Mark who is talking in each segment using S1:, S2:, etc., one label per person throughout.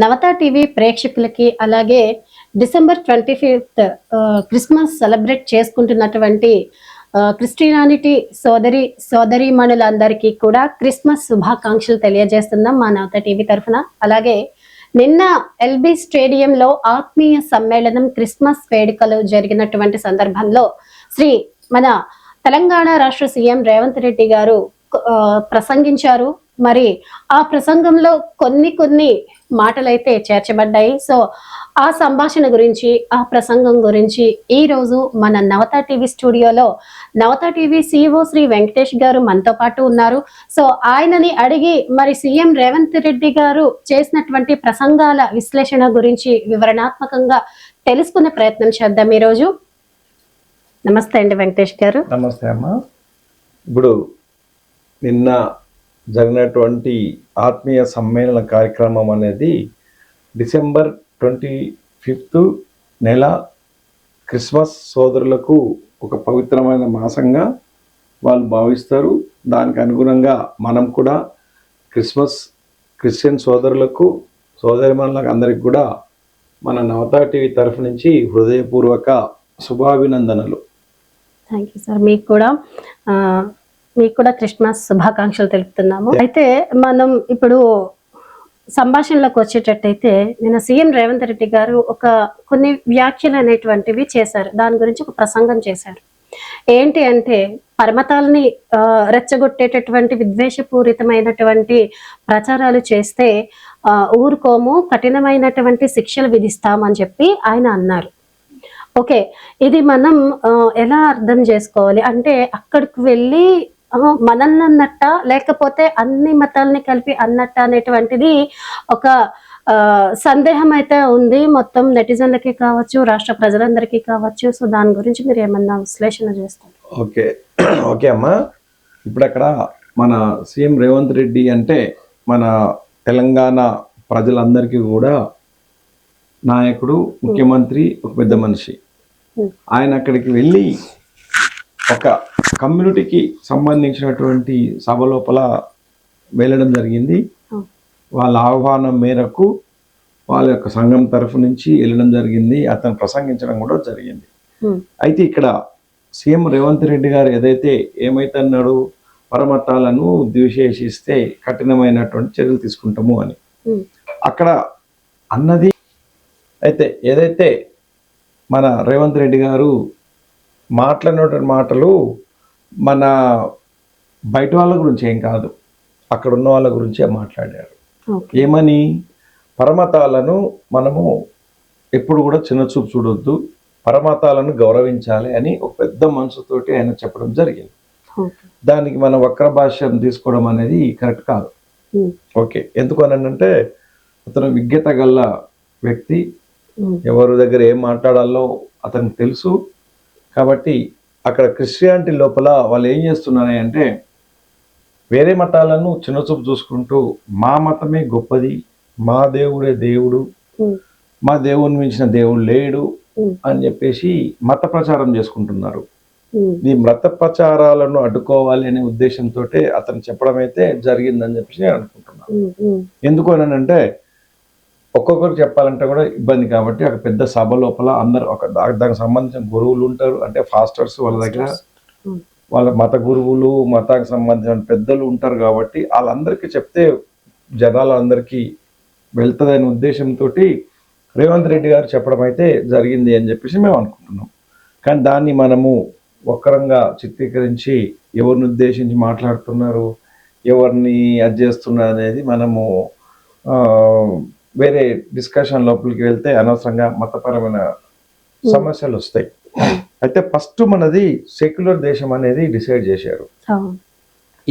S1: నవత TV ప్రేక్షకులకి అలాగే December 25th Christmas celebrate చేసుకుంటున్నటువంటి క్రిస్టియానిటీ సోదరీమణులందరికీ కూడా క్రిస్మస్ శుభాకాంక్షలు తెలియజేస్తున్నాం మా నవత టీవీ తరఫున. అలాగే నిన్న ఎల్బీ స్టేడియంలో ఆత్మీయ సమ్మేళనం క్రిస్మస్ వేడుకలు జరిగినటువంటి సందర్భంలో మన తెలంగాణ రాష్ట్ర సీఎం రేవంత్ రెడ్డి గారు ప్రసంగించారు. మరి ఆ ప్రసంగంలో కొన్ని మాటలైతే చేర్చబడ్డాయి. సో ఆ సంభాషణ గురించి, ఆ ప్రసంగం గురించి ఈ రోజు మన నవత టీవీ స్టూడియోలో నవత టీవీ CEO శ్రీ వెంకటేష్ గారు మనతో పాటు ఉన్నారు. సో ఆయనని అడిగి మరి సీఎం రేవంత్ రెడ్డి గారు చేసినటువంటి ప్రసంగాల విశ్లేషణ గురించి వివరణాత్మకంగా తెలుసుకునే ప్రయత్నం చేద్దాం ఈరోజు. నమస్తే అండి వెంకటేష్ గారు.
S2: నమస్తే అమ్మా. ఇప్పుడు నిన్న జరిగినటువంటి ఆత్మీయ సమ్మేళన కార్యక్రమం అనేది డిసెంబర్ 25th నెల క్రిస్మస్ సోదరులకు ఒక పవిత్రమైన మాసంగా వాళ్ళు భావిస్తారు. దానికి అనుగుణంగా మనం కూడా క్రిస్టియన్ సోదరులకు సోదరిమణులకు అందరికి కూడా మన నవత టీవీ తరఫు నుంచి హృదయపూర్వక శుభాభినందనలు.
S1: Thank you sir. మీకు కూడా క్రిస్మస్ శుభాకాంక్షలు తెలుపుతున్నాము. అయితే మనం ఇప్పుడు సంభాషణలోకి వచ్చేటట్టయితే నిన్న సీఎం రేవంత్ రెడ్డి గారు కొన్ని వ్యాఖ్యలు అనేటువంటివి చేశారు. దాని గురించి ఒక ప్రసంగం చేశారు. ఏంటి అంటే పరమతాలని రెచ్చగొట్టేటటువంటి విద్వేషపూరితమైనటువంటి ప్రచారాలు చేస్తే ఊరుకోము, కఠినమైనటువంటి శిక్షలు విధిస్తామని చెప్పి ఆయన అన్నారు. ఓకే, ఇది మనం ఎలా అర్థం చేసుకోవాలి అంటే అక్కడికి వెళ్ళి మనల్ని అన్నట్ట లేకపోతే అన్ని మతాలని కలిపి అన్నట్ట అనేటువంటిది ఒక సందేహం అయితే ఉంది మొత్తం నెటిజన్లకి కావచ్చు, రాష్ట్ర ప్రజలందరికీ కావచ్చు. సో దాని గురించి మీరు ఏమన్నా విశ్లేషణ చేస్తారు?
S2: ఓకే అమ్మా. ఇప్పుడు అక్కడ మన సీఎం రేవంత్ రెడ్డి అంటే మన తెలంగాణ ప్రజలందరికీ కూడా నాయకుడు, ముఖ్యమంత్రి, ఒక పెద్ద మనిషి. ఆయన అక్కడికి వెళ్ళి ఒక కమ్యూనిటీకి సంబంధించినటువంటి సభ లోపల వెళ్ళడం జరిగింది. వాళ్ళ ఆహ్వానం మేరకు వాళ్ళ యొక్క సంఘం తరఫు నుంచి వెళ్ళడం జరిగింది. అతను ప్రసంగించడం కూడా జరిగింది. అయితే ఇక్కడ సీఎం రేవంత్ రెడ్డి గారు ఏమైతే అన్నాడు, పరమతాలను ద్వేషిస్తే కఠినమైనటువంటి చర్యలు తీసుకుంటాము అని అక్కడ అన్నది. అయితే ఏదైతే మన రేవంత్ రెడ్డి గారు మాట్లాడినటువంటి మాటలు మన బయట వాళ్ళ గురించి ఏం కాదు, అక్కడ ఉన్న వాళ్ళ గురించే మాట్లాడారు. ఏమని, పరమతాలను మనము ఎప్పుడు కూడా చిన్నచూపు చూడొద్దు, పరమతాలను గౌరవించాలి అని ఒక పెద్ద మనసుతోటి ఆయన చెప్పడం జరిగింది. దానికి మన వక్ర భాష్యం తీసుకోవడం అనేది కరెక్ట్ కాదు. ఓకే, ఎందుకు అనంటే అతను విజ్ఞత గల వ్యక్తి, ఎవరి దగ్గర ఏం మాట్లాడాలో అతనికి తెలుసు. కాబట్టి అక్కడ క్రిస్టియానిటీ లోపల వాళ్ళు ఏం చేస్తున్నారని అంటే వేరే మతాలను చిన్నచూపు చూసుకుంటూ మా మతమే గొప్పది, మా దేవుడే దేవుడు, మా దేవుని మించిన దేవుడు లేడు అని చెప్పేసి మత ప్రచారం చేసుకుంటున్నారు. ఈ మత ప్రచారాలను అడ్డుకోవాలి అనే ఉద్దేశంతో అతను చెప్పడం అయితే జరిగిందని చెప్పేసి నేను అనుకుంటున్నాను. ఎందుకు అని అంటే ఒక్కొక్కరికి చెప్పాలంటే కూడా ఇబ్బంది. కాబట్టి ఒక పెద్ద సభ లోపల అందరు దానికి సంబంధించిన గురువులు ఉంటారు, అంటే ఫాస్టర్స్, వాళ్ళ దగ్గర వాళ్ళ మత గురువులు, మతానికి సంబంధించిన పెద్దలు ఉంటారు. కాబట్టి వాళ్ళందరికీ చెప్తే జనాలందరికీ వెళ్తుంది అనే ఉద్దేశంతో రేవంత్ రెడ్డి గారు చెప్పడం అయితే జరిగింది అని చెప్పేసి మేము అనుకుంటున్నాం. కానీ దాన్ని మనము వక్రంగా చిత్రీకరించి ఎవరిని ఉద్దేశించి మాట్లాడుతున్నారు, ఎవరిని అది చేస్తున్నారు అనేది మనము వేరే డిస్కషన్ లోపలికి వెళ్తే అనవసరంగా మతపరమైన సమస్యలు వస్తాయి. అయితే ఫస్ట్ మనది సెక్యులర్ దేశం అనేది డిసైడ్ చేశారు.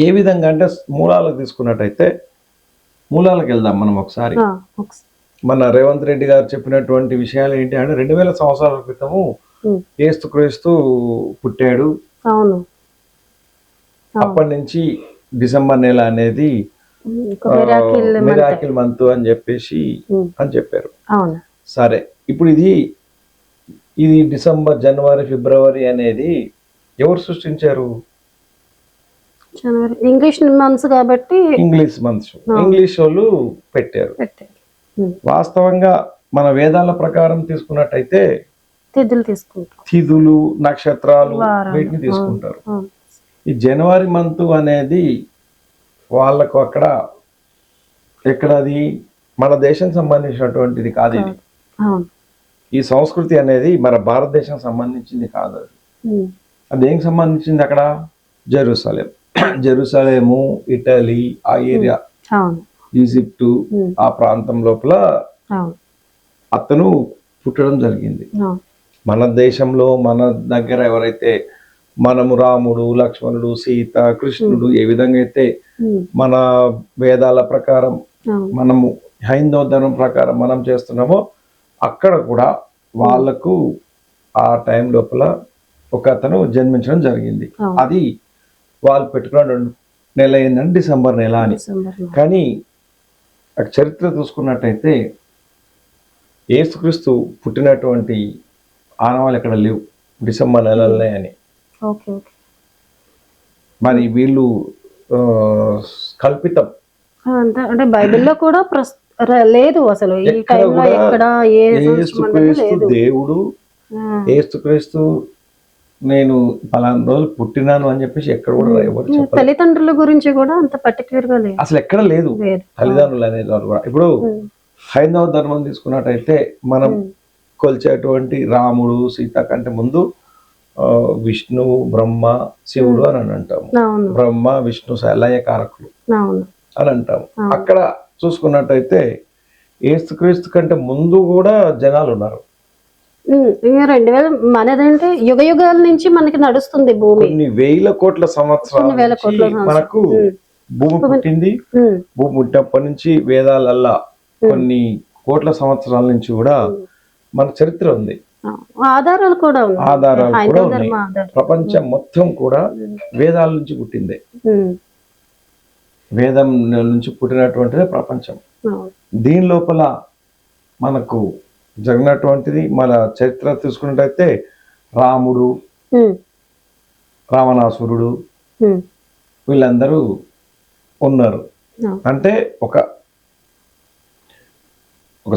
S2: ఏ విధంగా అంటే మూలాలకు తీసుకున్నట్టయితే మూలాలకు వెళ్దాం మనం ఒకసారి. మన రేవంత్ రెడ్డి గారు చెప్పినటువంటి విషయాలు ఏంటి అంటే 2000 సంవత్సరాల క్రితము యేసుక్రీస్తు పుట్టాడు. అప్పటి నుంచి డిసెంబర్ నెల అనేది మిరాకిల్ మంత్ అని చెప్పేసి చెప్పారు. సరే, ఇప్పుడు ఇది డిసెంబర్, జనవరి, ఫిబ్రవరి అనేది ఎవరు సృష్టించారు?
S1: ఇంగ్లీష్ మంత్స్ కాబట్టి
S2: ఇంగ్లీష్ మంత్స్ ఇంగ్లీష్ వాళ్ళు పెట్టారు. వాస్తవంగా మన వేదాల ప్రకారం తీసుకున్నట్టయితే
S1: తిథులు తీసుకుంటాం,
S2: తిథులు, నక్షత్రాలు
S1: వారాలు.
S2: వీటిని తీసుకుంటారు.
S1: అవును.
S2: ఈ జనవరి మంత్ అనేది వాళ్ళకు అక్కడ ఎక్కడది మన దేశం సంబంధించినటువంటిది కాదు ఇది.
S1: అవును.
S2: ఈ సంస్కృతి అనేది మన భారతదేశం సంబంధించింది కాదు. అది
S1: ఉమ్.
S2: అది ఏం సంబంధించింది అక్కడ? జెరూసలేం. జెరూసలేము, ఇటలీ, ఆ ఏరియా,
S1: అవును.
S2: ఈజిప్టు, ఆ ప్రాంతం లోపల
S1: అవును.
S2: అతను పుట్టడం జరిగింది.
S1: అవును.
S2: మన దేశంలో మన దగ్గర ఎవరైతే మనము రాముడు, లక్ష్మణుడు, సీత, కృష్ణుడు ఏ విధంగా అయితే
S1: ఉమ్.
S2: మన వేదాల ప్రకారం
S1: అవును.
S2: మనము హైందవ ధర్మం ప్రకారం మనం చేస్తున్నామో అక్కడ కూడా వాళ్ళకు ఆ టైం లోపల ఒక అతను జన్మించడం జరిగింది.
S1: అవును.
S2: అది వాళ్ళు పెట్టుకున్న నెల ఏంటంటే డిసెంబర్ నెల అని.
S1: డిసెంబర్లో.
S2: కానీ ఆ చరిత్ర చూసుకున్నట్టయితే యేసుక్రీస్తు పుట్టినటువంటి ఆనవాళ్ళు ఎక్కడ లేవు డిసెంబర్ నెలలనే అని.
S1: Okay, okay.
S2: మరి వీళ్ళు కల్పితం.
S1: అంతే, అంటే బైబిల్లో కూడా లేదు అసలు ఈ
S2: ఎక్కడ
S1: టైంలో
S2: కూడా
S1: ఎక్కడ ఏ సంవత్సరం అన్నది
S2: యేసుక్రీస్తు
S1: లేదు.
S2: దేవుడు, యేసుక్రీస్తు నేను పలానా రోజులు పుట్టినాను అని చెప్పేసి ఎక్కడ కూడా ఎవరు చెప్పలేదు.
S1: తల్లిదండ్రుల గురించి కూడా అంత పర్టికులర్ గా లేదు.
S2: అసలు ఎక్కడ లేదు
S1: లేదు.
S2: తల్లిదండ్రులు అనేవారు కూడా. ఇప్పుడు హైందవ ధర్మం తీసుకున్నట్టయితే మనం కొలిచేటువంటి రాముడు, సీత కంటే ముందు విష్ణువు, బ్రహ్మ, శివుడు అని అంటాము.
S1: అవును.
S2: బ్రహ్మ, విష్ణు లయకారకులు
S1: అవును.
S2: అని అంటాము. అక్కడ చూసుకున్నట్టయితే యేసుక్రీస్తు కంటే ముందు కూడా జనాలు ఉన్నారు.
S1: 2000 మనదంటే యుగ యుగాల నుంచి మనకి నడుస్తుంది భూమి.
S2: కొన్ని వేల కోట్ల సంవత్సరాల నుంచి మనకు భూమి పుట్టింది. భూమి పుట్టినప్పటి నుంచి వేదాలల్లా కొన్ని కోట్ల సంవత్సరాల నుంచి కూడా మన చరిత్ర ఉంది.
S1: ఆధారాలు కూడా ఉన్నాయి.
S2: ఆధారాలు కూడా ఉన్నాయి. ప్రపంచం మొత్తం కూడా వేదాల నుంచి పుట్టిందే. వేదం నుంచి పుట్టినటువంటిదే ప్రపంచం. దీని లోపల మనకు జరిగినటువంటిది మన చరిత్ర తీసుకున్నట్టయితే రాముడు, రావణాసురుడు వీళ్ళందరూ ఉన్నారు. అంటే ఒక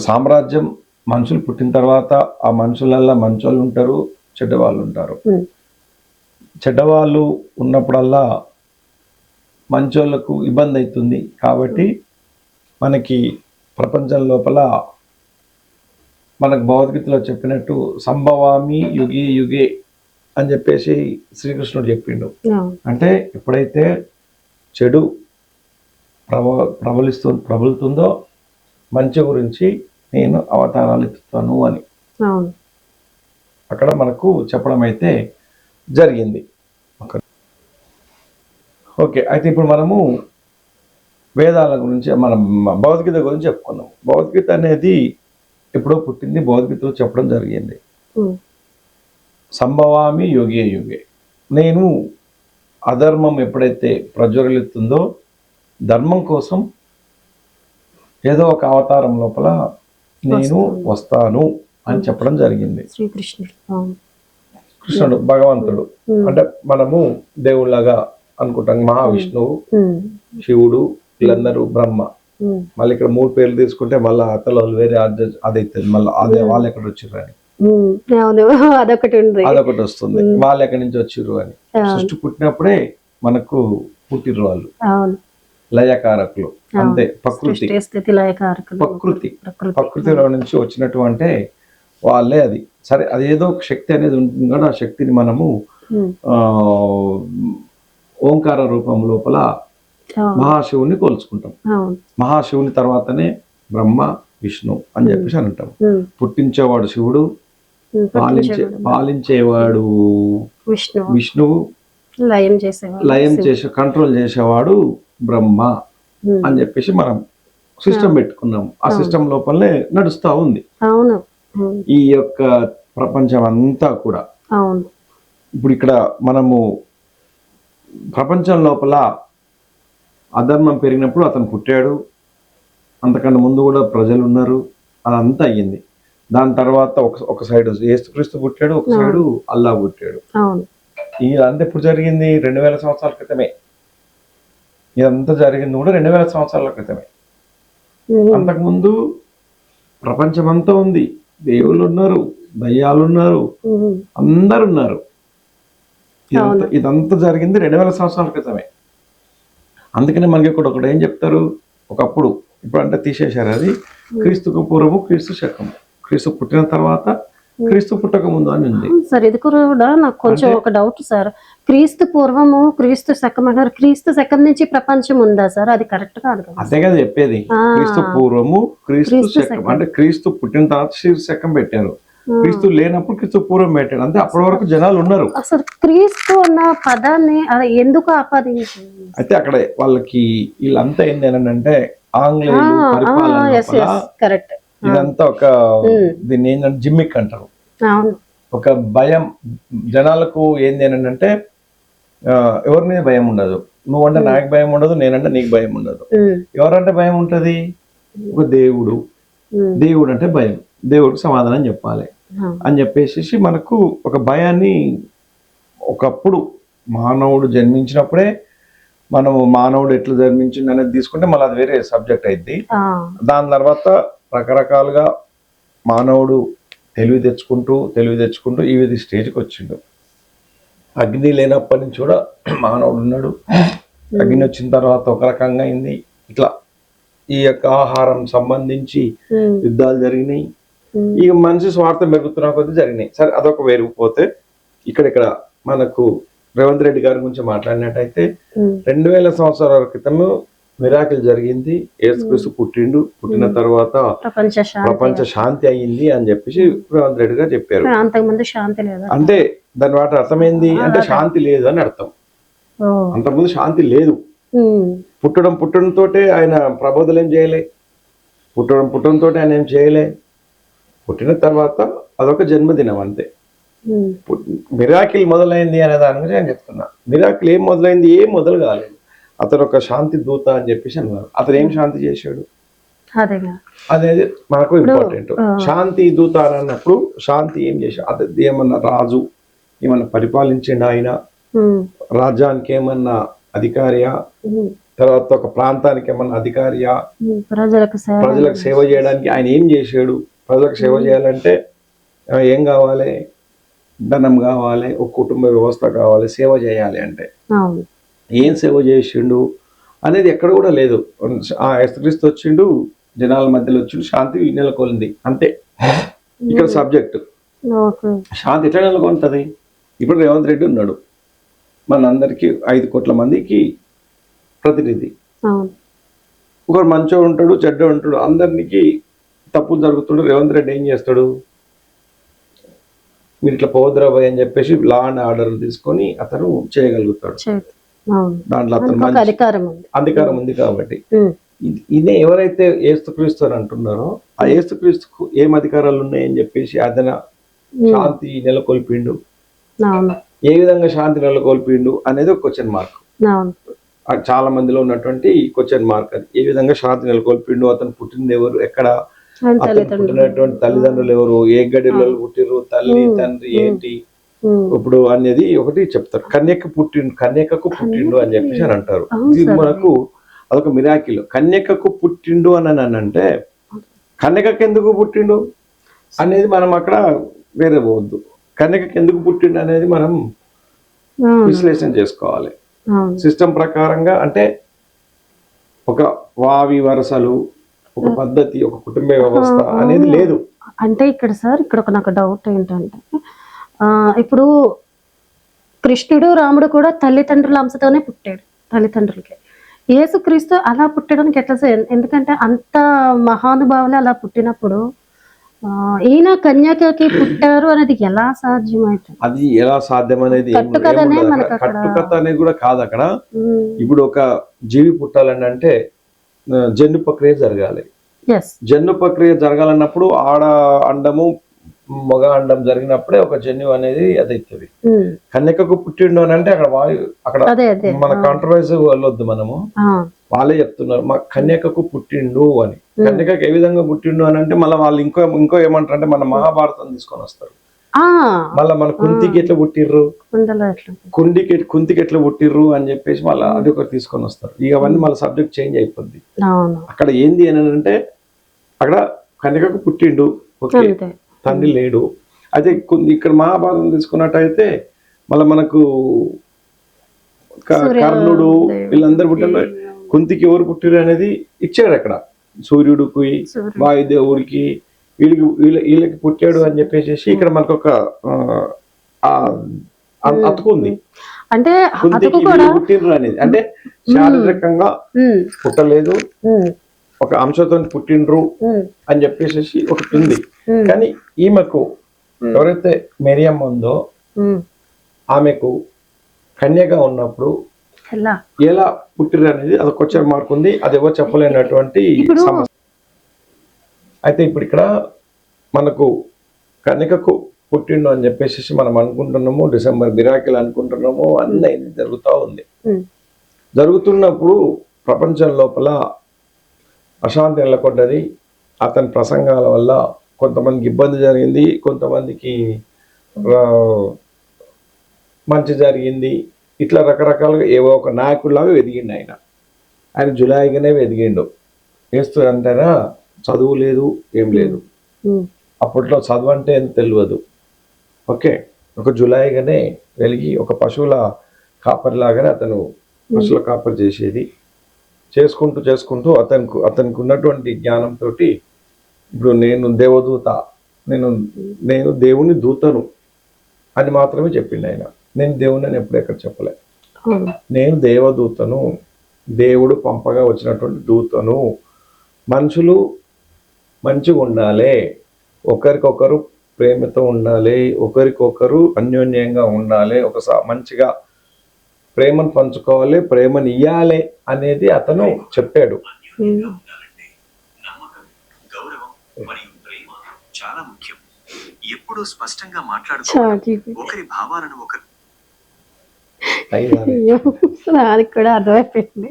S2: సామ్రాజ్యం, మనుషులు పుట్టిన తర్వాత ఆ మనుషులల్లా మంచోళ్ళు ఉంటారు, చెడ్డవాళ్ళు ఉంటారు. చెడ్డవాళ్ళు ఉన్నప్పుడల్లా మంచోళ్ళకు ఇబ్బంది అవుతుంది. కాబట్టి మనకి ప్రపంచం లోపల మనకు భగవద్గీతలో చెప్పినట్టు సంభవామి యుగే యుగే అని చెప్పేసి శ్రీకృష్ణుడు చెప్పిండు. అంటే ఎప్పుడైతే చెడు ప్రబలుతుందో మంచి గురించి నేను అవతారాలు ఎత్తుతాను అని అక్కడ మనకు చెప్పడం అయితే జరిగింది. ఓకే, అయితే ఇప్పుడు మనము వేదాల గురించి, మనం భగవద్గీత గురించి చెప్పుకుందాం. భగవద్గీత అనేది ఎప్పుడో పుట్టింది, భగవద్గీత చెప్పడం జరిగింది. సంభవామి యుగే యుగే, నేను అధర్మం ఎప్పుడైతే ప్రజ్వలిస్తుందో ధర్మం కోసం ఏదో ఒక అవతారం లోపల నేను వస్తాను అని చెప్పడం జరిగింది. కృష్ణుడు భగవంతుడు అంటే మనము దేవుళ్ళగా అనుకుంటాం. మహావిష్ణువు, శివుడు, వీళ్ళందరూ బ్రహ్మ. మళ్ళీ ఇక్కడ 3 పేర్లు తీసుకుంటే మళ్ళీ అతలు వేరే అదైతుంది. మళ్ళీ అదే వాళ్ళు ఎక్కడ వచ్చిర్రు అని అదొకటి వస్తుంది. వాళ్ళు ఎక్కడి నుంచి వచ్చిర్రు అని. సృష్టి పుట్టినప్పుడే మనకు పుట్టిర్రు వాళ్ళు, లయకారకులు. అంతే, ప్రకృతిలో నుంచి వచ్చినటువంటి వాళ్ళే. అది సరే, అదేదో ఒక శక్తి అనేది ఉంటుంది కదా. ఆ శక్తిని మనము ఓంకార రూపం లోపల మహాశివుని కోల్చుకుంటాం. మహాశివుని తర్వాతనే బ్రహ్మ, విష్ణు అని చెప్పేసి అని అంటాం. పుట్టించేవాడు శివుడు, పాలించేవాడు విష్ణువు, లయం చేసే కంట్రోల్ చేసేవాడు బ్రహ్మ అని చెప్పేసి మనం సిస్టమ్ పెట్టుకున్నాం. ఆ సిస్టమ్ లోపలనే నడుస్తా ఉంది ఈ యొక్క ప్రపంచం అంతా కూడా. ఇప్పుడు ఇక్కడ మనము ప్రపంచం లోపల అధర్మం పెరిగినప్పుడు అతను పుట్టాడు. అంతకన్నా ముందు కూడా ప్రజలు ఉన్నారు. అదంతా అయ్యింది. దాని తర్వాత ఒక సైడ్ యేసుక్రీస్తు పుట్టాడు, ఒక సైడు అల్లా పుట్టాడు. ఇదంతా ఎప్పుడు జరిగింది? 2000 సంవత్సరాల క్రితమే. ఇదంతా జరిగింది కూడా 2000 సంవత్సరాల క్రితమే. అంతకుముందు ప్రపంచమంతా ఉంది, దేవుళ్ళు ఉన్నారు, దయ్యాలు ఉన్నారు, అందరు ఉన్నారు. ఇదంతా జరిగింది 2000 సంవత్సరాల క్రితమే. అందుకనే మనకి ఇక్కడ ఒకటి ఏం చెప్తారు, ఒకప్పుడు, ఇప్పుడు అంటే తీసేశారు అది, క్రీస్తుకు పూర్వము క్రీస్తు శకము, క్రీస్తు పుట్టిన తర్వాత క్రీస్తు పుట్టక ముందు అని ఉంది
S1: సార్. ఇది కూడా నాకు కొంచెం ఒక డౌట్ సార్. క్రీస్తు పూర్వము క్రీస్తు శకం అంటారు, క్రీస్తు శకం నుంచి ప్రపంచం ఉందా సార్? అది కరెక్ట్ కాదు కదా?
S2: అదే కదా చెప్పేది, క్రీస్తు పూర్వము క్రీస్తు శకం అంటే క్రీస్తు పుట్టిన తర్వాత క్రీస్తు శకం పెట్టారు, క్రీస్తు లేనప్పుడు క్రీస్తు పూర్వం పెట్టాడు. అంతే, అప్పటి వరకు జనాలు ఉన్నారు.
S1: అసలు క్రీస్తు అన్న పదాన్ని అది ఎందుకు ఆపాదించింది?
S2: అయితే అక్కడ వాళ్ళకి వీళ్ళంతా ఏంది అని అంటే ఆంగ్లేయులు పరిపాలన,
S1: కరెక్ట్.
S2: ఇదంతా ఒక దీన్ని ఏంటంటే జిమ్మిక్ అంటారు.
S1: అవును.
S2: ఒక భయం జనాలకు ఏంది అని అంటే ఎవరి మీద భయం ఉండదు. నువ్వంటే నాకు భయం ఉండదు, నేనంటే నీకు భయం ఉండదు. ఎవరంటే భయం ఉంటది? ఒక దేవుడు. దేవుడు అంటే భయం, దేవుడికి సమాధానం చెప్పాలి అని చెప్పేసి మనకు ఒక భయాన్ని, ఒకప్పుడు మానవుడు జన్మించినప్పుడే మనము మానవుడు ఎట్లా జన్మించింది అనేది తీసుకుంటే మళ్ళీ అది వేరే సబ్జెక్ట్ అయింది. దాని తర్వాత రకరకాలుగా మానవుడు తెలివి తెచ్చుకుంటూ ఈ విధి స్టేజ్కి వచ్చిండు. అగ్ని లేనప్పటి నుంచి కూడా మానవుడు ఉన్నాడు. అగ్ని వచ్చిన తర్వాత ఒక రకంగా అయింది. ఇట్లా ఈ యొక్క ఆహారం సంబంధించి యుద్ధాలు జరిగినాయి. ఇక మనిషి స్వార్థం పెరుగుతున్న కొద్దీ జరిగినాయి. సరే, అదొక వేరుకుపోతే ఇక్కడ మనకు రేవంత్ రెడ్డి గారి గురించి మాట్లాడినట్టయితే 2000 సంవత్సరాల క్రితం మిరాకిల్ జరిగింది. యేసుక్రీస్తు పుట్టిన తర్వాత ప్రపంచ శాంతి అయ్యింది అని చెప్పేసి రేవంత్ రెడ్డి గారు చెప్పారు.
S1: అంతకుముందు శాంతి లేదు
S2: అంటే దాని వాటి అర్థం ఏంది అంటే శాంతి లేదు అని అర్థం. అంతకుముందు శాంతి లేదు. పుట్టడంతో ఆయన ప్రబోధలు ఏం చేయలే, పుట్టడంతో ఆయన ఏం చేయలే. పుట్టిన తర్వాత అదొక జన్మదినం అంతే. మిరాకిల్ మొదలైంది అనే దాని గురించి నేను చెప్తున్నా. మిరాకిల్ ఏం మొదలైంది? ఏం మొదలు కాలేదు. అతను ఒక శాంతి దూత అని చెప్పేసి అన్నారు. అతను ఏం శాంతి చేశాడు అనేది మనకు ఇంపార్టెంట్. శాంతి దూత అని అన్నప్పుడు శాంతి ఏం చేశాడు? అది ఏమన్నా రాజు ఏమన్నా పరిపాలించండి, ఆయన రాజ్యానికి ఏమన్నా అధికారియా, తర్వాత ఒక ప్రాంతానికి ఏమన్నా అధికారియా, ప్రజలకు సేవ చేయడానికి ఆయన ఏం చేశాడు? ప్రజలకు సేవ చేయాలంటే ఏం కావాలి? ధనం కావాలి, ఒక కుటుంబ వ్యవస్థ కావాలి. సేవ చేయాలి అంటే ఏం సేవ చేసిండు అనేది ఎక్కడ కూడా లేదు. ఆ యేసుక్రీస్తు వచ్చిండు, జనాల మధ్యలో వచ్చిండు, శాంతి నెలకొంది అంతే. ఇక్కడ సబ్జెక్ట్ శాంతి ఎట్లా నెలకొంటది? ఇప్పుడు రేవంత్ రెడ్డి ఉన్నాడు, మనందరికి 5 కోట్ల మందికి ప్రతినిధి. ఒకరు మంచో ఉంటాడు, చెడ్డ ఉంటాడు, అందరికి తప్పులు జరుగుతుండే. రేవంత్ రెడ్డి ఏం చేస్తాడు? మీరు ఇట్లా పోద్రాబాయ్ అని చెప్పేసి లా అండ్ ఆర్డర్ తీసుకొని అతను చేయగలుగుతాడు. దాంట్లో అతను అధికారం ఉంది కాబట్టి. ఇదే ఎవరైతే యేసుక్రీస్తు అని అంటున్నారో ఆ యేసుక్రీస్తుకు ఏం అధికారాలు ఉన్నాయని చెప్పేసి అతను శాంతి నెలకొల్పిండు. ఏ విధంగా శాంతి నెలకొల్పిండు అనేది ఒక క్వశ్చన్ మార్క్. చాలా మందిలో ఉన్నటువంటి క్వశ్చన్ మార్క్ అది. ఏ విధంగా శాంతి నెలకొల్పిండు? అతను పుట్టింది ఎవరు, ఎక్కడ, అతను పుట్టినటువంటి తల్లిదండ్రులు ఎవరు, ఏ గడిలో పుట్టిరు, తల్లి తండ్రి ఏంటి ఇప్పుడు అనేది ఒకటి చెప్తారు. కన్యకకు పుట్టిండు అని చెప్పేసి అని అంటారు. ఇది మనకు అదొక మిరాకిల్. కన్యకకు పుట్టిండు అని అంటే కన్యకకు ఎందుకు పుట్టిండు అనేది మనం అక్కడ వేరే పోవద్దు. కన్యకకు ఎందుకు పుట్టిండు అనేది మనం విశ్లేషణ చేసుకోవాలి. సిస్టమ్ ప్రకారంగా అంటే ఒక వావి వరసలు, ఒక పద్ధతి, ఒక కుటుంబ వ్యవస్థ అనేది లేదు.
S1: అంటే ఇక్కడ సార్ ఇక్కడ నాకు డౌట్ ఏంటంటే, ఇప్పుడు కృష్ణుడు రాముడు కూడా తల్లిదండ్రుల అంశతోనే పుట్టాడు. తల్లిదండ్రులకి యేసుక్రీస్తు అలా పుట్టడానికి ఎట్లా సార్? ఎందుకంటే అంత మహానుభావులు అలా పుట్టినప్పుడు ఈయన కన్యకకి పుట్టారు అనేది ఎలా సాధ్యమైంది?
S2: అది ఎలా సాధ్యం అనేది కట్టుకథ అనేది కూడా కాదు అక్కడ. ఇప్పుడు ఒక జీవి పుట్టాలని అంటే జన్యు ప్రక్రియ జరగాలి. జన్యు ప్రక్రియ జరగాలన్నప్పుడు ఆడ అండము మగ అండం జరిగినప్పుడే ఒక జన్యు అనేది అది అవుతుంది. కన్యకకు పుట్టిండు అని అంటే అక్కడ మన కాంట్రవర్సీ వెళ్ళొద్దు. మనము వాళ్ళే చెప్తున్నారు మా కన్యకకు పుట్టిండు అని. కన్యకకు ఏ విధంగా పుట్టిండు అని అంటే మళ్ళీ వాళ్ళు ఇంకో ఏమంటారు అంటే మన మహాభారతం తీసుకొని వస్తారు. మళ్ళీ మన కుంతికి ఎట్లా పుట్టిర్రు, కుంతికి ఎట్లా పుట్టిర్రు అని చెప్పేసి మళ్ళీ అది ఒకటి తీసుకొని వస్తారు. ఇక అవన్నీ మళ్ళీ సబ్జెక్ట్ చేంజ్ అయిపోద్ది. అక్కడ ఏంది అని అంటే అక్కడ కన్యకకు పుట్టిండు, ఓకే,
S1: అంతే.
S2: తండ్రి లేడు. అయితే ఇక్కడ మహాభారతం తీసుకున్నట్టయితే మళ్ళీ మనకు కర్ణుడు వీళ్ళందరూ పుట్టిన కుంతికి ఎవరు పుట్టిరు అనేది ఇచ్చాడు అక్కడ. సూర్యుడికి, వాయుదేవుడికి, వీళ్ళకి పుట్టాడు అని చెప్పేసి ఇక్కడ మనకు ఒక అతుకుంది.
S1: అంటే
S2: కుంతికి పుట్టిండ్రు అనేది అంటే శారీరకంగా పుట్టలేదు, ఒక అంశంతో పుట్టిండ్రు అని చెప్పేసి ఒకటి ఉంది. కానీ ఈమెకు ఎవరైతే మెరియమ్మ ఉందో ఆమెకు కన్యగా ఉన్నప్పుడు ఎలా పుట్టిరు అనేది అది క్వశ్చన్ మార్క్ ఉంది. అది ఎవరు చెప్పలేనటువంటి సమస్య. అయితే ఇప్పుడు ఇక్కడ మనకు కన్యకకు పుట్టిండు అని చెప్పేసి మనం అనుకుంటున్నాము, డిసెంబర్ మిరాకిల్ అనుకుంటున్నాము, అన్నీ జరుగుతూ ఉంది. జరుగుతున్నప్పుడు ప్రపంచం లోపల అశాంతి నెలకొన్నది. అతని ప్రసంగాల వల్ల కొంతమందికి ఇబ్బంది జరిగింది, కొంతమందికి మంచి జరిగింది. ఇట్లా రకరకాలుగా ఏవో ఒక నాయకుడిలాగా ఎదిగిండు ఆయన జులాయిగానే ఎదిగిండు. వేస్తూ అంటారా చదువు లేదు, ఏం లేదు. అప్పట్లో చదువు అంటే ఎంత తెలియదు, ఓకే. ఒక జులాయిగానే వెలిగి ఒక పశువుల కాపరిలాగానే అతను పశువుల కాపరి చేసేది. చేసుకుంటూ అతనికి ఉన్నటువంటి జ్ఞానంతో ఇప్పుడు నేను దేవదూత, నేను దేవుని దూతను అని మాత్రమే చెప్పిండు ఆయన. నేను దేవుని అని ఎప్పుడు ఎక్కడ చెప్పలే. నేను దేవదూతను, దేవుడు పంపగా వచ్చినటువంటి దూతను. మనుషులు మంచిగా ఉండాలి, ఒకరికొకరు ప్రేమతో ఉండాలి, ఒకరికొకరు అన్యోన్యంగా ఉండాలి, మంచిగా ప్రేమను పంచుకోవాలి, ప్రేమను ఇయ్యాలి అనేది అతను చెప్పాడు.
S3: చాలా ముఖ్యం. ఎప్పుడు స్పష్టంగా మాట్లాడుకోవాలి, ఒకరి భావాలను ఒకరు.
S1: అది కూడా అర్థమైపోయింది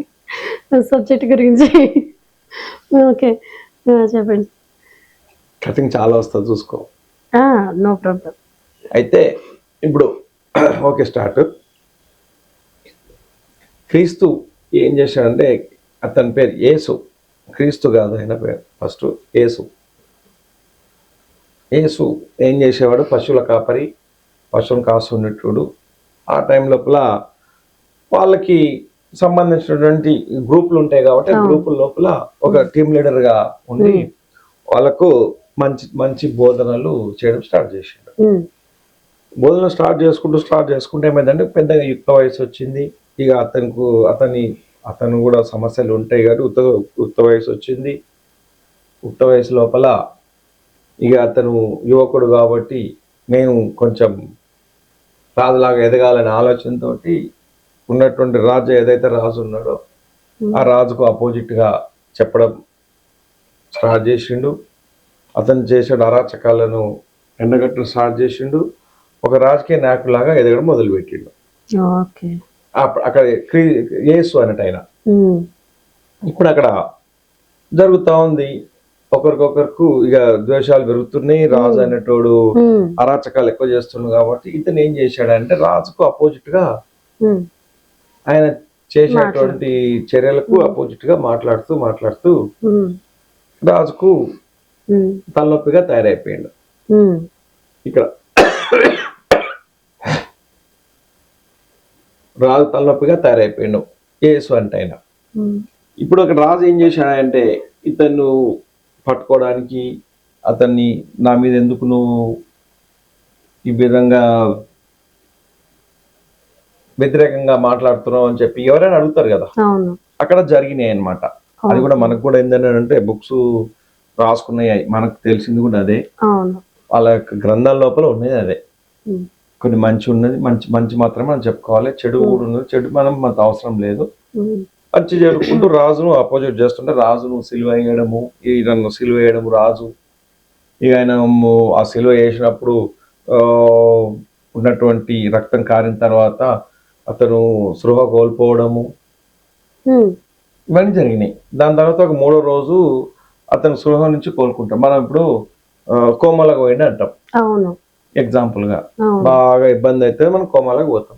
S1: సబ్జెక్ట్ గురించి. ఓకే చెప్పండి.
S2: కటింగ్ చాలా వస్తుంది చూసుకో.
S1: No problem.
S2: అయితే ఇప్పుడు ఓకే స్టార్ట్. క్రీస్తు ఏం చేశాడంటే అతని పేరు యేసు. క్రీస్తు కాదు ఆయన పేరు, ఫస్ట్ యేసు. యేసు ఏం చేసేవాడు, పశువుల కాపరి, పశువులను కాస్తున్నట్టుడు. ఆ టైం లోపల వాళ్ళకి సంబంధించినటువంటి గ్రూపులు ఉంటాయి కాబట్టి ఆ గ్రూపుల లోపల ఒక టీమ్ లీడర్గా ఉండి వాళ్ళకు మంచి మంచి బోధనలు చేయడం స్టార్ట్ చేసాడు. బోధన స్టార్ట్ చేసుకుంటే ఏమైందంటే పెద్దగా యుక్త వయసు వచ్చింది. ఇక అతను కూడా సమస్యలు ఉంటాయి కాబట్టి యుక్త వయసు వచ్చింది. యుక్త వయసు లోపల ఇక అతను యువకుడు కాబట్టి నేను కొంచెం రాజులాగా ఎదగాలనే ఆలోచనతో ఉన్నటువంటి రాజు ఏదైతే రాజు ఉన్నాడో ఆ రాజుకు అపోజిట్గా చెప్పడం స్టార్ట్ చేసిండు. అతను చేసాడు అరాచకాలను ఎండగట్టడం స్టార్ట్ చేసిండు. ఒక రాజకీయ నాయకులాగా ఎదగడం మొదలుపెట్టిండు. అక్కడ యేసు అన్నట్టు ఆయన. ఇప్పుడు అక్కడ జరుగుతూ ఉంది, ఒకరికొకరికి ఇక ద్వేషాలు పెరుగుతున్నాయి. రాజు అనేటోడు అరాచకాలు ఎక్కువ చేస్తున్నాడు కాబట్టి ఇతను ఏం చేశాడంటే రాజుకు అపోజిట్ గా ఆయన చేసినటువంటి చర్యలకు అపోజిట్ గా మాట్లాడుతూ రాజుకు తలనొప్పిగా తయారైపోయాడు. ఇక్కడ రాజు తలనొప్పిగా తయారైపోయాడు యేసు అంటే ఆయన. ఇప్పుడు అక్కడ రాజు ఏం చేశాడంటే ఇతను పట్టుకోవడానికి అతన్ని నా మీద ఎందుకు నువ్వు ఈ విధంగా వ్యతిరేకంగా మాట్లాడుతున్నావు అని చెప్పి ఎవరైనా అడుగుతారు కదా, అక్కడ జరిగినాయి అన్నమాట. అది కూడా మనకు కూడా ఏంటంటే బుక్స్ రాసుకున్నాయి, మనకు తెలిసింది కూడా అదే, వాళ్ళ యొక్క గ్రంథాల లోపల ఉన్నది అదే. కొన్ని మంచి ఉన్నది, మంచి మాత్రమే మనం చెప్పుకోవాలి, చెడు కూడా ఉన్నది, చెడు మనకు అవసరం లేదు. మంచి జరుపుకుంటూ రాజును అపోజిట్ చేస్తుంటే రాజును సిలువ వేయడము, ఈయనను సిలువ వేయడము రాజు. ఇక ఆయన ఆ సిలువ వేసినప్పుడు ఉన్నటువంటి రక్తం కారిన తర్వాత అతను సృహ కోల్పోవడము ఇవన్నీ జరిగినాయి. దాని తర్వాత ఒక 3వ రోజు అతను సృహ నుంచి కోలుకుంటాం. మనం ఇప్పుడు కోమలకు పోయిన అంటాం ఎగ్జాంపుల్ గా. బాగా ఇబ్బంది అయితే మనం కోమాలకు పోతాం,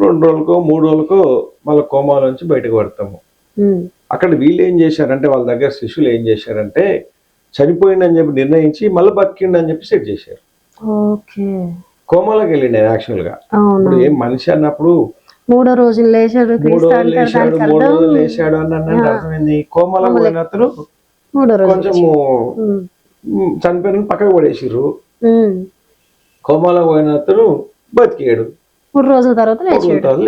S2: 2 రోజులకో 3 రోజులకో మళ్ళీ కోమాల నుంచి బయటకు పడతాము. అక్కడ వీళ్ళు ఏం చేశారంటే వాళ్ళ దగ్గర శిష్యులు ఏం చేశారంటే చనిపోయిండని చెప్పి నిర్ణయించి మళ్ళీ బతికిండని చెప్పి సెట్ చేశారు.
S1: ఓకే.
S2: కోమాలోకి వెళ్ళిండు యాక్చువల్ గా.
S1: అవును.
S2: ఇప్పుడు ఏం మనిషి అన్నప్పుడు
S1: 3వ రోజున లేచాడు
S2: 3 రోజులు లేచాడు 3 రోజులు లేచాడు అని అన్నట్టు అర్థమైంది. కోమాలో పోయిన అతను
S1: 3వ రోజు
S2: కొంచెము చనిపోయిన పక్కకు పడేసిర్రు. కోమాలో పోయిన అతను బతికాడు.
S1: 3 రోజుల తర్వాత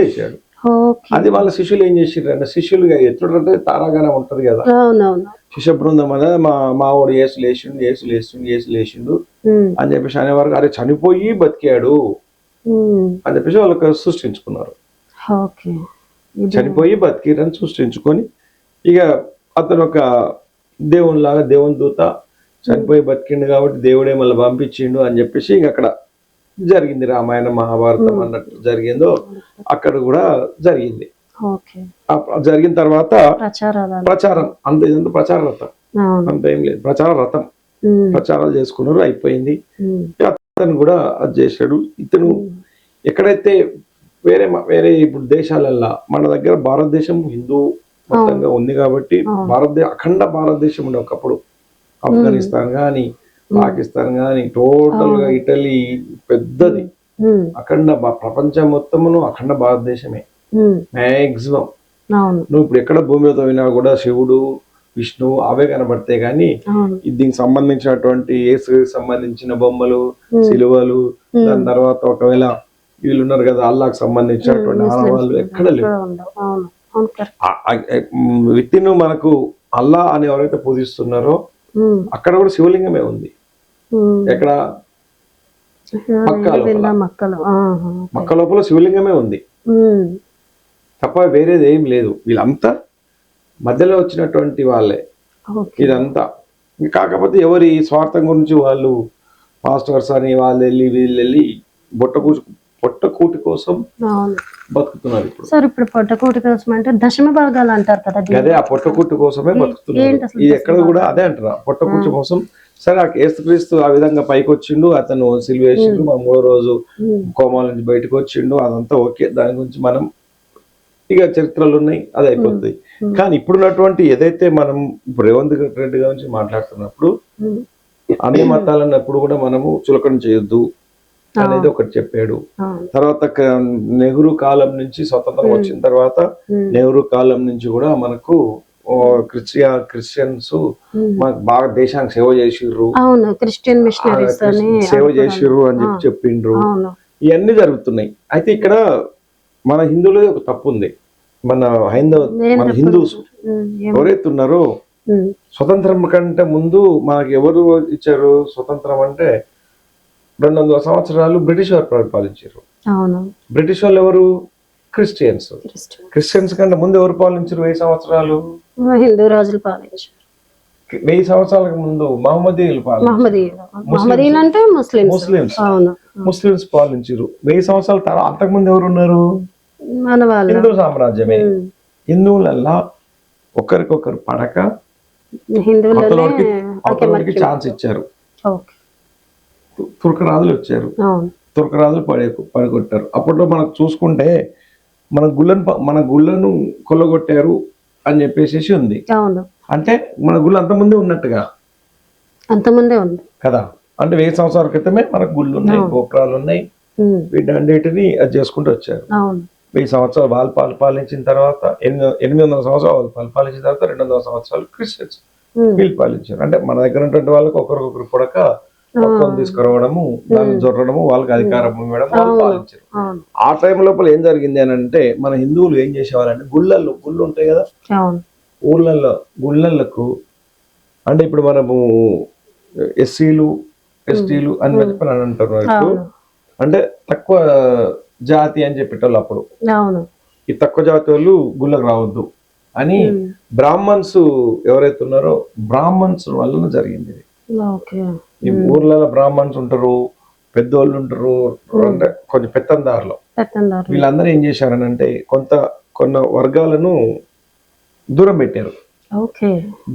S2: లేచాడు.
S1: ఓకే.
S2: అది వాళ్ళ శిష్యులు ఏం చేసిర్రు అంటే, శిష్యులుగా ఎట్లుంటే తారాగానం ఉంటది కదా,
S1: అవునవును.
S2: శిష్య బృందం అనే మా వాడు యేసు లేచిండు అని చెప్పేసి అనేవారు. అరే చనిపోయి బతికాడు అని చెప్పేసి వాళ్ళకి సృష్టించుకున్నారు.
S1: ఓకే.
S2: చనిపోయి బతికిరని సృష్టించుకొని ఇక అతను ఒక దేవునిలాగా, దేవుని దూత, చనిపోయి బతికిండు కాబట్టి దేవుడే మళ్ళీ పంపించిండు అని చెప్పేసి ఇక అక్కడ జరిగింది. రామాయణ మహాభారతం అన్నట్టు జరిగిందో అక్కడ కూడా జరిగింది. జరిగిన తర్వాత ప్రచారం అంత ఇదంతా ప్రచార రథం, అంత ఏం లేదు, ప్రచార రథం, ప్రచారాలు చేసుకున్నారు, అయిపోయింది. అతను కూడా అది చేశాడు. ఇతను ఎక్కడైతే వేరే ఇప్పుడు దేశాలల్లా, మన దగ్గర భారతదేశం హిందూ మొత్తంగా ఉంది కాబట్టి అఖండ భారతదేశం ఉండే ఒకప్పుడు. ఆఫ్ఘనిస్తాన్ గాని, పాకిస్తాన్ గాని, టోటల్ గా ఇటలీ పెద్దది, అఖండ ప్రపంచం మొత్తమును అఖండ భారతదేశమే మాక్సిమం. నువ్వు ఇప్పుడు ఎక్కడ భూమి మీద పోయినా కూడా శివుడు, విష్ణువు అవే కనబడతాయి. కానీ దీనికి సంబంధించినటువంటి యేసుకి సంబంధించిన బొమ్మలు, సిలువలు, దాని తర్వాత ఒకవేళ వీళ్ళు ఉన్నారు కదా అల్లాహకు సంబంధించినటువంటి ఆనవాళ్ళు ఎక్కడ లేవు. విత్తిను మనకు అల్లా అని ఎవరైతే పూజిస్తున్నారో అక్కడ కూడా శివలింగమే ఉంది. ఎక్కడ? మక్క లోపల శివలింగమే ఉంది తప్ప వేరేది ఏం లేదు. వీళ్ళంతా మధ్యలో వచ్చినటువంటి వాళ్ళే ఇదంతా. కాకపోతే ఎవరి స్వార్థం గురించి వాళ్ళు మాస్టర్స్ అని వాళ్ళు వీళ్ళు వెళ్ళి పొట్టకూటి కోసం బతుకుతున్నారు. ఇప్పుడు
S1: పొట్టకూటి కోసం అంటే దశమ భాగాలు అంటారు కదా,
S2: అదే ఆ పొట్టకూటి కోసమే బతుకుతున్నారు. ఇది ఎక్కడ కూడా అదే అంటారు, పొట్టకూటి కోసం. సరే, ఆ యేసుక్రీస్తు ఆ విధంగా పైకి వచ్చిండు, అతను సిలువ వేసిండు, మన 3వ రోజు కోమాల నుంచి బయటకు వచ్చిండు, అదంతా ఓకే. దాని గురించి మనం ఇక చరిత్రలు ఉన్నాయి, అది అయిపోతుంది. కానీ ఇప్పుడున్నటువంటి ఏదైతే మనం ఇప్పుడు రేవంత్ రెడ్డి గురించి మాట్లాడుతున్నప్పుడు అన్ని మతాలన్నప్పుడు కూడా మనము చులకన చేయొద్దు అనేది ఒకటి చెప్పాడు. తర్వాత నెహ్రూ కాలం నుంచి స్వతంత్రం వచ్చిన తర్వాత నెహ్రూ కాలం నుంచి కూడా మనకు క్రిస్టియన్స్ మనకు బాగా దేశానికి సేవ చేసిర్రు, సేవ చేసిర్రు అని చెప్పిండ్రు. ఇవన్నీ జరుగుతున్నాయి. అయితే ఇక్కడ మన హిందువులది ఒక తప్పు ఉంది. మన హిందూస్ ఎవరైతే ఉన్నారో స్వతంత్రం కంటే ముందు మనకి ఎవరు ఇచ్చారు స్వతంత్రం అంటే 200 సంవత్సరాలు బ్రిటిష్ వారు పరిపాలించారు. బ్రిటిష్ వాళ్ళు ఎవరు? క్రిస్టియన్స్. క్రిస్టియన్స్ కంటే ముందు ఎవరు పాలించారు? 1000 సంవత్సరాలు
S1: హిందూ రాజులు పాలించారు.
S2: 1000 సంవత్సరాలకు ముందు మహమ్మదీయులు ముస్లిమ్స్ పాలించారు. 1000 సంవత్సరాల తర్వాత అంతకుముందు ఎవరు ఉన్నారు? హిందూ సామ్రాజ్యమే. హిందువులల్లా ఒకరికొకరు పడక హిందువులకి ఛాన్స్ ఇచ్చారు. తుర్కరాజులు వచ్చారు, తుర్కరాజులు పడగొట్టారు. అప్పట్లో మనకు చూసుకుంటే మన గుళ్ళను కొల్లగొట్టారు అని చెప్పేసి ఉంది. అంటే మన గుళ్ళు అంతకుముందే ఉన్నట్టుగా
S1: ఉంది
S2: కదా. అంటే 1000 సంవత్సరాల క్రితమే మనకు గుళ్ళు ఉన్నాయి, గోపురాలు ఉన్నాయి, వీటన్నిటిని అది చేసుకుంటూ వచ్చారు. 1000 సంవత్సరాలు వాళ్ళు పాలించిన తర్వాత 800 సంవత్సరాలు వాళ్ళు పరిపాలించిన తర్వాత 200 సంవత్సరాలు క్రిస్టియన్స్ వీళ్ళు పాలించారు. అంటే మన దగ్గర ఉన్నటువంటి వాళ్ళకి ఒకరికొకరు పొడక మొత్తం తీసుకురావడము, దాన్ని జొరడము, వాళ్ళకి అధికారం ఇవ్వడం, వాళ్ళు పాలించారు. ఆ టైం లోపల ఏం జరిగింది అని అంటే మన హిందువులు ఏం చేసేవారంటే గుళ్ళు ఉంటాయి కదా, గుళ్ళకు అంటే ఇప్పుడు మనము ఎస్సీలు ఎస్టీలు అని చెప్పి అంటారు. అంటే తక్కువ జాతి అని చెప్పేటోళ్ళు అప్పుడు. ఈ తక్కువ జాతి వాళ్ళు గుళ్ళకు రావద్దు అని బ్రాహ్మణ్స్ ఎవరైతే ఉన్నారో బ్రాహ్మణ్స్ వలన జరిగింది. ఈ ఊర్లలో బ్రాహ్మణ్స్ ఉంటారు, పెద్దోళ్ళు ఉంటారు, అంటే కొంచెం పెత్తందారులు. వీళ్ళందరూ ఏం చేశారనంటే కొన్ని వర్గాలను దూరం పెట్టారు.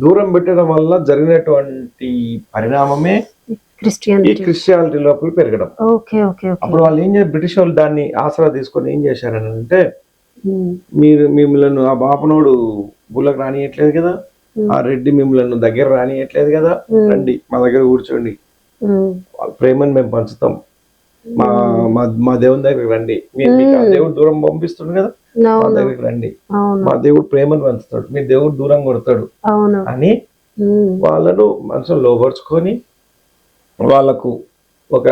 S2: దూరం పెట్టడం వల్ల జరిగినటువంటి పరిణామమే ఈ క్రిస్టియానిటీ లోపల పెరగడం. అప్పుడు వాళ్ళు ఏం చేశారు, బ్రిటిష్ వాళ్ళు దాన్ని ఆసరా తీసుకొని ఏం చేశారని అంటే, మిమ్మల్ని ఆ బాపనోడు గుళ్ళకు రానియట్లేదు కదా, ఆ రెడ్డి మిమ్మల్ని దగ్గర రానియట్లేదు కదా, రండి మా దగ్గర కూర్చోండి, వాళ్ళ ప్రేమను మేము పంచుతాం, మా మా దేవుని దగ్గరికి రండి, మీకు ఆ దేవుడు దూరం పంపిస్తుంది కదా, మా దగ్గరికి రండి, మా దేవుడు ప్రేమను పంచుతాడు, మీ దేవుడు దూరం కొడతాడు అని వాళ్ళను మనసులో లోపరుచుకొని వాళ్ళకు ఒక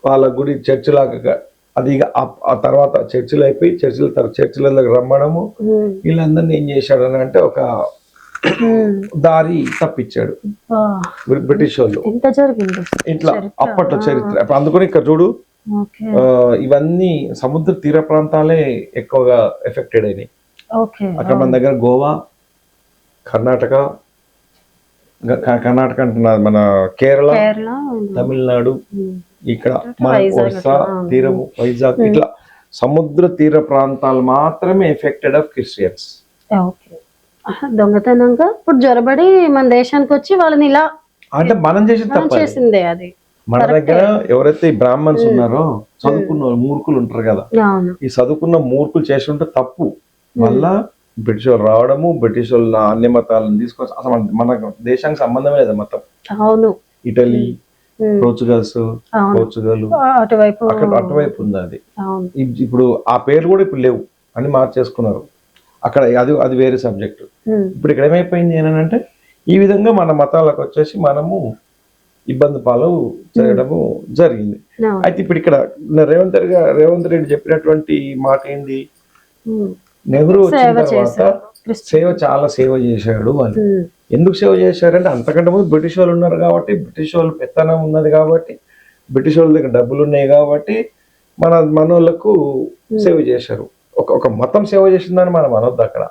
S2: వాళ్ళ గుడి చర్చ్ లాగా అది ఇక ఆ తర్వాత చర్చిలు అయిపోయి చర్చిల దగ్గర రమ్మడము, వీళ్ళందరినీ ఏం చేశాడు అని అంటే ఒక దారి తప్పించాడు బ్రిటిష్ వాళ్ళు. ఇట్లా అప్పట్లో చరిత్ర. అందుకని ఇక్కడ చూడు, ఇవన్నీ సముద్ర తీర ప్రాంతాలే ఎక్కువగా ఎఫెక్టెడ్ అయినాయి. అక్కడ మన దగ్గర గోవా, కర్ణాటక అంటున్నారు, మన కేరళ, తమిళనాడు, ఇక్కడ మన ఒరిస్సా తీరము, వైజాగ్, ఇట్లా సముద్ర తీర ప్రాంతాలు మాత్రమే ఎఫెక్టెడ్ ఆఫ్ క్రిస్టియన్స్.
S1: దొంగతనంగా ఇప్పుడు జొరబడి మన దేశానికి వచ్చి వాళ్ళని ఇలా
S2: అంటే మనం చేసిందే
S1: అది.
S2: మన దగ్గర ఎవరైతే బ్రాహ్మణ్స్ ఉన్నారో చదువుకున్న మూర్ఖులు ఉంటారు కదా, ఈ చదువుకున్న మూర్ఖులు చేసి ఉంటే తప్పు. మళ్ళా బ్రిటిష్ వాళ్ళు రావడము, బ్రిటిష్ వాళ్ళు అన్ని మతాలను తీసుకొచ్చి అసలు మన దేశానికి సంబంధమే లేదు మతం.
S1: అవును,
S2: ఇటలీ, పోర్చుగల్ అటువైపు ఉంది అది. ఇప్పుడు ఆ పేర్లు కూడా ఇప్పుడు లేవు అని మార్చేసుకున్నారు అక్కడ. అది వేరే సబ్జెక్ట్. ఇప్పుడు ఇక్కడ ఏమైపోయింది ఏంటంటే ఈ విధంగా మన మతాలకు వచ్చేసి మనము ఇబ్బంది పాలు చేయడము జరిగింది. అయితే ఇప్పుడు ఇక్కడ రేవంత్ రెడ్డి చెప్పినటువంటి మాట ఏంది, నెహ్రూ వచ్చిన తర్వాత చాలా సేవ చేశాడు అని. ఎందుకు సేవ చేశారంటే అంతకంటే ముందు బ్రిటిష్ వాళ్ళు ఉన్నారు కాబట్టి, బ్రిటిష్ వాళ్ళు పెత్తనం ఉన్నది కాబట్టి, బ్రిటిష్ వాళ్ళ దగ్గర డబ్బులు ఉన్నాయి కాబట్టి మనోళ్ళకు సేవ చేశారు. ఒక మతం సేవ చేసిందని మనం అనొద్దు అక్కడ.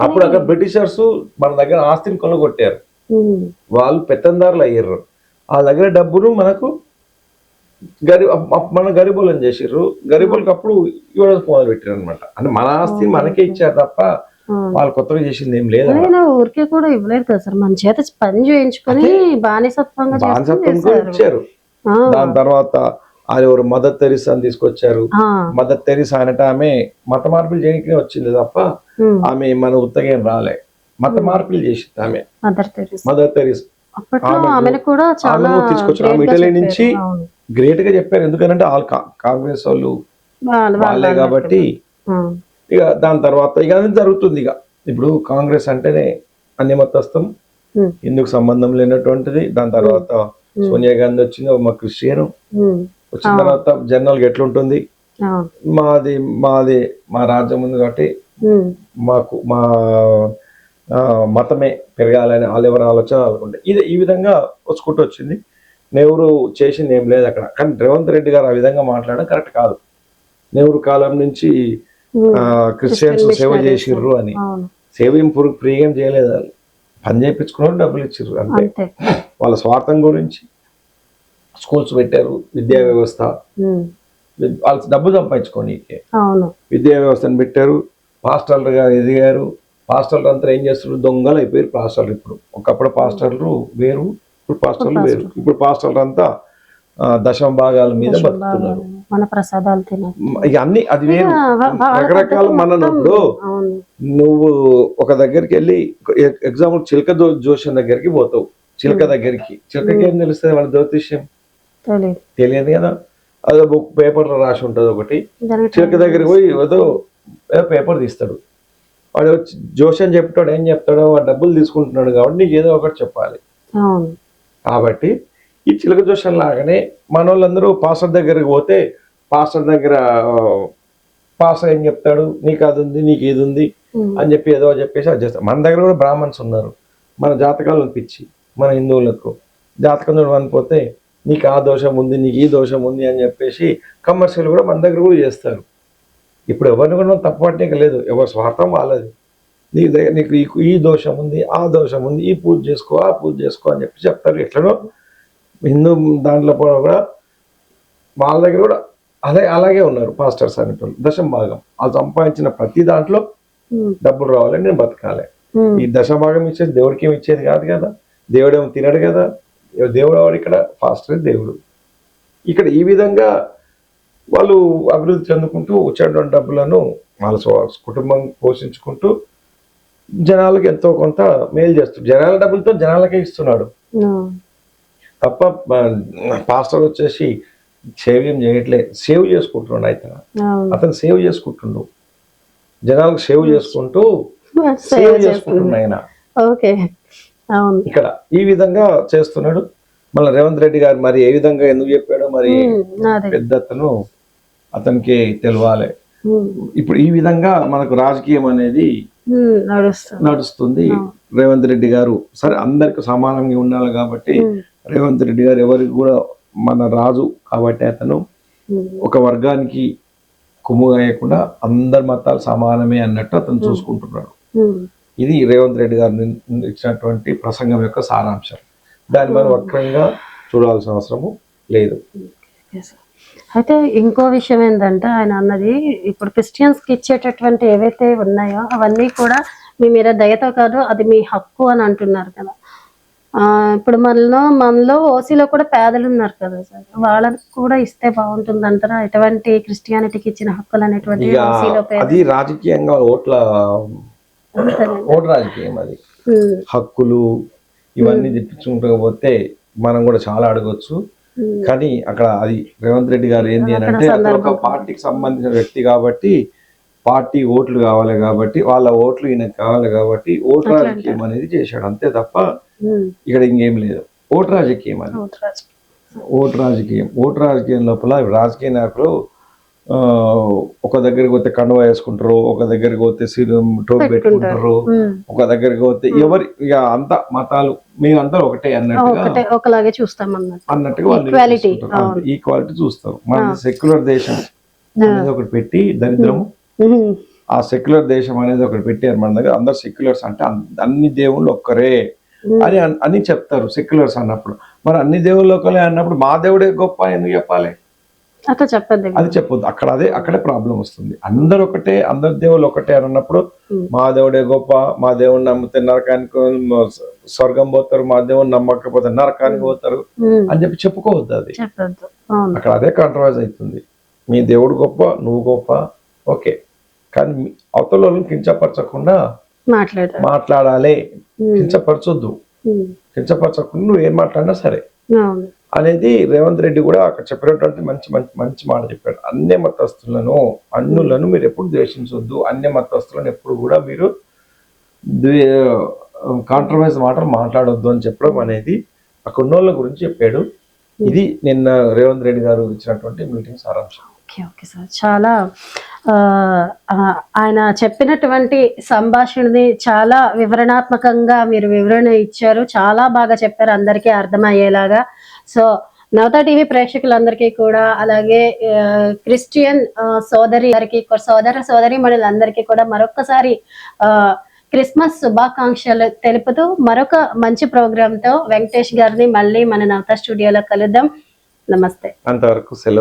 S2: అప్పుడు అక్కడ బ్రిటిషర్స్ మన దగ్గర ఆస్తిని కొనగొట్టారు, వాళ్ళు పెత్తందారులు అయ్యారు. ఆ దగ్గర డబ్బును మనకు మన గరీబులను చేసిర్రు, గరీబులకు అప్పుడు ఇవ్వడం మొదలు పెట్టారు అనమాట. అంటే మన ఆస్తిని మనకే ఇచ్చారు తప్ప వాళ్ళు కొత్తగా చేసింది ఏం లేదు.
S1: ఊరికే కూడా ఇవ్వలేదు కదా సార్, మన చేత పని చేయించుకొని బానిసత్వంగా
S2: ఇచ్చారు. దాని తర్వాత అది ఎవరు మదర్ తెరిసా అని తీసుకొచ్చారు. మదర్ తెరిసా అంటే ఆమె మత మార్పులు చేయడానికి వచ్చింది తప్ప ఆమె మన ఉత్తగేం రాలే, మత మార్పులు చేసింది ఆమె. మదర్ తెరిసా తీసుకొచ్చారు. ఆమె ఇటలీ నుంచి గ్రేట్ గా చెప్పారు, ఎందుకంటే వాళ్ళు కాంగ్రెస్ వాళ్ళు వాళ్ళే కాబట్టి. ఇక దాని తర్వాత ఇక అది జరుగుతుంది. ఇక ఇప్పుడు కాంగ్రెస్ అంటేనే అన్ని మతస్థం, ఎందుకు సంబంధం లేనటువంటిది. దాని తర్వాత సోనియా గాంధీ వచ్చింది, మా క్రిస్టియన్ వచ్చిన తర్వాత జనరల్ గా ఎట్లుంటుంది, మా రాజ్యం ఉంది కాబట్టి మాకు మా మతమే పెరగాలని వాళ్ళెవరి ఆలోచన అనుకుంటే ఈ విధంగా వచ్చుకుంటూ వచ్చింది. నెహ్రూ చేసింది ఏం లేదు అక్కడ. కానీ రేవంత్ రెడ్డి గారు ఆ విధంగా మాట్లాడడం కరెక్ట్ కాదు. నెహ్రూ కాలం నుంచి క్రిస్టియన్స్ సేవ చేసిర్రు అని. సేవ ఏం ఫ్రీగా ఏం చేయలేదు, వాళ్ళు పని చేయించుకున్నారు, డబ్బులు ఇచ్చిర్రు అంతే. వాళ్ళ స్వార్థం గురించి స్కూల్స్ పెట్టారు, విద్యా వ్యవస్థ, వాళ్ళు డబ్బు సంపాదించుకోని విద్యా వ్యవస్థను పెట్టారు. పాస్టర్లుగా ఎదిగారు. పాస్టర్లు అంతా ఏం చేస్తున్నారు, దొంగలు అయిపోయారు పాస్టర్లు. ఇప్పుడు ఒకప్పుడు పాస్టర్లు వేరు, ఇప్పుడు పాస్టర్లు వేరు. ఇప్పుడు పాస్టర్లు అంతా దశమ భాగాల మీద బతుకుతున్నారు. ఇక అన్ని అది వేరు, రకరకాల మనప్పుడు. నువ్వు ఒక దగ్గరికి వెళ్ళి ఎగ్జాంపుల్ చిలక జోషన్ దగ్గరికి పోతావు, చిలక దగ్గరికి, చిలకకి ఏం తెలుస్తుంది వాళ్ళ జ్యోతిష్యం తెలియదు కదా. అదో బుక్ పేపర్లో రాసి ఉంటుంది ఒకటి. చిలక దగ్గరికి పోయి ఏదో పేపర్ తీస్తాడు, వాడు వచ్చి జోషన్ చెప్తాడు, ఏం చెప్తాడో వాడు డబ్బులు తీసుకుంటున్నాడు కాబట్టి నీకు ఏదో ఒకటి చెప్పాలి. కాబట్టి ఈ చిలక జోషన్ లాగానే మన వాళ్ళందరూ పాస్టర్ దగ్గరికి పోతే పాస్టర్ దగ్గర పాస్టర్ ఏం చెప్తాడు, నీకు అది ఉంది, నీకు ఇది ఉంది అని చెప్పి ఏదో చెప్పేసి అది చేస్తాడు. మన దగ్గర కూడా బ్రాహ్మణ్స్ ఉన్నారు, మన జాతకాలను పిచ్చి, మన హిందువులకు జాతకం అనిపోతే నీకు ఆ దోషం ఉంది, నీకు ఈ దోషం ఉంది అని చెప్పేసి కమర్షియల్ కూడా మన దగ్గర కూడా చేస్తారు. ఇప్పుడు ఎవరిని కూడా తప్పట్టే లేదు, ఎవరి స్వార్థం వాళ్ళది. నీకు ఈ దోషం ఉంది, ఆ దోషం ఉంది, ఈ పూజ చేసుకో, ఆ పూజ చేసుకో అని చెప్పి చెప్తారు. ఎట్లనో హిందూ దాంట్లో కూడా వాళ్ళ దగ్గర కూడా అలాగే ఉన్నారు పాస్టర్స్ అనేటోళ్ళు. దశమ భాగం వాళ్ళు సంపాదించిన ప్రతి దాంట్లో డబ్బులు రావాలని నేను బతకాలి. ఈ దశమ భాగం ఇచ్చేది దేవుడికి ఏమి ఇచ్చేది కాదు కదా, దేవుడేమో తినడు కదా. దేవుడు వాడు, ఇక్కడ పాస్టర్ దేవుడు. ఇక్కడ ఈ విధంగా వాళ్ళు అభివృద్ధి చెందుకుంటూ వచ్చేటువంటి డబ్బులను వాళ్ళ కుటుంబం పోషించుకుంటూ జనాలకు ఎంతో కొంత మేలు చేస్తున్నాడు. జనాల డబ్బులతో జనాలకే ఇస్తున్నాడు తప్ప పాస్టర్ వచ్చేసి సేవ్ ఏం చేయట్లే. సేవ్ చేసుకుంటున్నాడు అతను సేవ్ చేసుకుంటుండు, జనాలకు సేవ్ చేసుకుంటూ సేవ్ చేసుకుంటున్నాడు ఆయన.
S1: ఓకే, అవును.
S2: ఇక్కడ ఈ విధంగా చేస్తున్నాడు. మళ్ళీ రేవంత్ రెడ్డి గారు మరి ఏ విధంగా ఎందుకు చెప్పాడో మరి పెద్ద అతనికి తెలియాలి. ఇప్పుడు ఈ విధంగా మనకు రాజకీయం అనేది నడుస్తుంది. రేవంత్ రెడ్డి గారు సరే అందరికి సమానంగా ఉండాలి కాబట్టి రేవంత్ రెడ్డి గారు ఎవరికి కూడా మన రాజు కాబట్టి అతను ఒక వర్గానికి కుమ్ముగాయకుండా అందరి మతాలు సమానమే అన్నట్టు అతను చూసుకుంటున్నాడు. ఇది రేవంత్ రెడ్డి గారు ఇచ్చినటువంటి ప్రసంగం యొక్క సారాంశం. దాన్ని మనం వక్రంగా చూడాల్సిన అవసరము లేదు.
S1: అయితే ఇంకో విషయం ఏంటంటే ఆయన అన్నది ఇప్పుడు క్రిస్టియన్స్ కి ఇచ్చేటటువంటి ఏవైతే ఉన్నాయో అవన్నీ కూడా మీ మీద దయతో కాదు, అది మీ హక్కు అని అంటున్నారు కదా. ఇప్పుడు మనలో ఓసీలో కూడా పేదలు ఉన్నారు కదా సార్, వాళ్ళకి కూడా ఇస్తే బాగుంటుంది అంటారా? ఎటువంటి క్రిస్టియానిటీకి ఇచ్చిన హక్కులు అనేటువంటి
S2: అది రాజకీయంగా ఓటు రాజకీయం, అది హక్కులు ఇవన్నీ తెప్పించుకుంటకపోతే మనం కూడా చాలా అడగొచ్చు. కానీ అక్కడ అది రేవంత్ రెడ్డి గారు ఏంది అని అంటే అతను ఒక పార్టీకి సంబంధించిన వ్యక్తి కాబట్టి పార్టీ ఓట్లు కావాలి కాబట్టి వాళ్ళ ఓట్లు ఈయనకు కావాలి కాబట్టి ఓటు రాజకీయం అనేది చేశాడు అంతే తప్ప ఇక్కడ ఇంకేం లేదు. ఓటు రాజకీయం అది ఓటు రాజకీయం లోపల రాజకీయ నాయకులు ఒక దగ్గరికి పోతే కండువా వేసుకుంటారు, ఒక దగ్గరికి పోతే టోపీ పెట్టుకుంటారు, ఒక దగ్గరికి పోతే ఎవరి ఇక అంత మతాలు మేమందరూ ఒకటే
S1: ఒకలాగే చూస్తాం
S2: అన్నట్టుగా వాళ్ళు ఈక్వాలిటీ చూస్తారు. మన సెక్యులర్ దేశం అనేది ఒకటి పెట్టి దరిద్రము, ఆ సెక్యులర్ దేశం అనేది ఒకటి పెట్టారు మన దగ్గర. అందరు సెక్యులర్స్ అంటే అన్ని దేవుళ్ళు ఒక్కరే అని చెప్తారు సెక్యులర్స్ అన్నప్పుడు. మరి అన్ని దేవుళ్ళు ఒక్కరే అన్నప్పుడు మా దేవుడే గొప్ప ఎందుకు చెప్పాలి?
S1: అట్లా చెప్పద్దు,
S2: అది చెప్పొద్దు. అక్కడే ప్రాబ్లం వస్తుంది. అందరు ఒకటే, అందరు దేవుళ్ళు ఒకటే అని అన్నప్పుడు మా దేవుడే గొప్ప, మా దేవుడిని నమ్మితే నరకానికి స్వర్గం పోతారు, మా దేవుడిని నమ్మకపోతే నరకానికి పోతారు అని చెప్పుకోవద్దు. అది అక్కడ అదే కాంట్రవర్స్ అవుతుంది. మీ దేవుడు గొప్ప, నువ్వు గొప్ప, ఓకే, కానీ అవతల వాళ్ళని కించపరచకుండా మాట్లాడాలి. కించపరచొద్దు, కించపరచకుండా నువ్వు ఏం మాట్లాడినా సరే అనేది రేవంత్ రెడ్డి కూడా అక్కడ చెప్పినటువంటి మంచి మాట చెప్పాడు. అన్య మతస్థులను అన్యులను మీరు ఎప్పుడు ద్వేషించొద్దు, అన్య మతస్థులను ఎప్పుడు కూడా మీరు కాంట్రవర్స్ మాటలు మాట్లాడొద్దు అని చెప్పడం అనేది అక్కడ ఉన్నోళ్ళ గురించి చెప్పాడు. ఇది నిన్న రేవంత్ రెడ్డి గారు ఇచ్చినటువంటి మీటింగ్ సారాంశం.
S1: ఓకే సార్, చాలా ఆయన చెప్పినటువంటి సంభాషణని చాలా వివరణాత్మకంగా మీరు వివరణ ఇచ్చారు. చాలా బాగా చెప్పారు, అందరికీ అర్థమయ్యేలాగా. సో నవత టీవీ ప్రేక్షకులందరికీ కూడా అలాగే క్రిస్టియన్ సోదరి మనులందరికీ కూడా మరొక్కసారి క్రిస్మస్ శుభాకాంక్షలు తెలుపుతూ మరొక మంచి ప్రోగ్రామ్ తో వెంకటేష్ గారిని మళ్ళీ మన నవత స్టూడియోలో కలుద్దాం. నమస్తే.
S2: అంతవరకు సెలవు.